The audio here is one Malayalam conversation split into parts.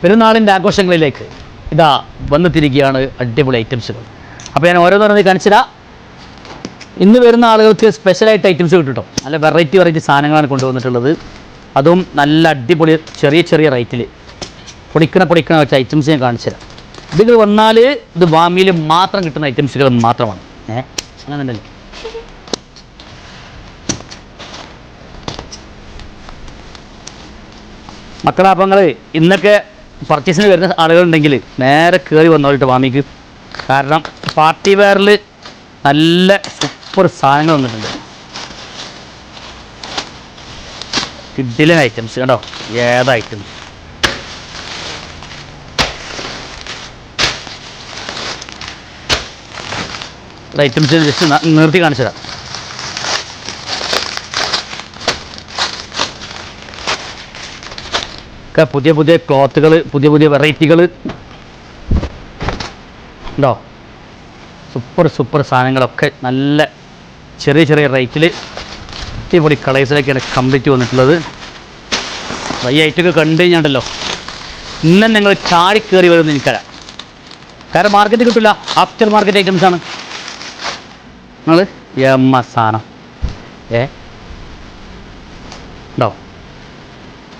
പെരുന്നാളിൻ്റെ ആഘോഷങ്ങളിലേക്ക് ഇതാ വന്നെത്തിരിക്കുകയാണ് അടിപൊളി ഐറ്റംസുകൾ. അപ്പോൾ ഞാൻ ഓരോന്നോരോന്ന് കാണിച്ചുതരാം. ഇന്ന് വരുന്ന ആളുകൾക്ക് സ്പെഷ്യലായിട്ട് ഐറ്റംസ് കിട്ടും. നല്ല വെറൈറ്റി സാധനങ്ങളാണ് കൊണ്ടുവന്നിട്ടുള്ളത്. അതും നല്ല അടിപൊളി ചെറിയ റേറ്റിൽ പൊടിക്കണ വെച്ച ഐറ്റംസ് ഞാൻ കാണിച്ചു തരാം. ഇത് വന്നാൽ ഇത് വാമിയിൽ മാത്രം കിട്ടുന്ന ഐറ്റംസുകൾ മാത്രമാണ്. അങ്ങനെ ഉണ്ടല്ലോ. മക്കളെ, അപ്പം നിങ്ങൾ ഇന്നൊക്കെ പർച്ചേസിന് വരുന്ന ആളുകളുണ്ടെങ്കിൽ നേരെ കയറി വന്നോളിട്ട് വാമിക്ക്. കാരണം പാർട്ടി വെയറിൽ നല്ല സൂപ്പർ സാധനങ്ങൾ വന്നിട്ടുണ്ട്. കിഡിലൻ ഐറ്റംസ് കണ്ടോ, ഏതാ ഐറ്റംസ്. ഐറ്റംസ് ജസ്റ്റ് നിർത്തി കാണിച്ചു തരാം. ഒക്കെ പുതിയ ക്ലോത്തുകൾ, പുതിയ വെറൈറ്റികൾ ഉണ്ടോ. സൂപ്പർ സാധനങ്ങളൊക്കെ നല്ല ചെറിയ റേറ്റിൽ അടിപൊളി കളേഴ്സിലൊക്കെയാണ് കംപ്ലീറ്റ് വന്നിട്ടുള്ളത്. ഈ ഐറ്റമൊക്കെ കണ്ടു കഴിഞ്ഞാണ്ടല്ലോ ഇന്ന് നിങ്ങൾ ചാടിക്കയറി വരുമെന്ന് എനിക്കറിയാം. കാരണം മാർക്കറ്റ് കിട്ടില്ല, ആഫ്റ്റർ മാർക്കറ്റ് ഐറ്റംസാണ്. നിങ്ങൾ സാധനം ഉണ്ടോ.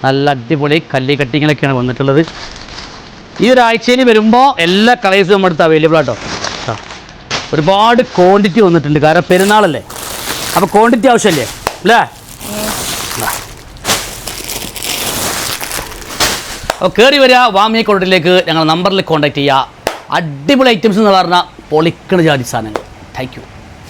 നല്ല അടിപൊളി കല്ലി കട്ടിങ്ങളൊക്കെയാണ് വന്നിട്ടുള്ളത്. ഈ ഒരാഴ്ചയിൽ വരുമ്പോൾ എല്ലാ കളേഴ്സും നമ്മുടെ അടുത്ത് അവൈലബിൾ ആട്ടോ. ഒരുപാട് ക്വാണ്ടിറ്റി വന്നിട്ടുണ്ട്. കാരണം പെരുന്നാളല്ലേ, അപ്പോൾ ക്വാണ്ടിറ്റി ആവശ്യമല്ലേ അല്ലേ. അപ്പോൾ കയറി വരിക വാമി കോർട്ടിലേക്ക്. ഞങ്ങൾ നമ്പറിൽ കോൺടാക്ട് ചെയ്യുക. അടിപൊളി ഐറ്റംസ് എന്ന് പറഞ്ഞാൽ പൊളിക്കണ ജാതി സാധനങ്ങൾ. Thank you.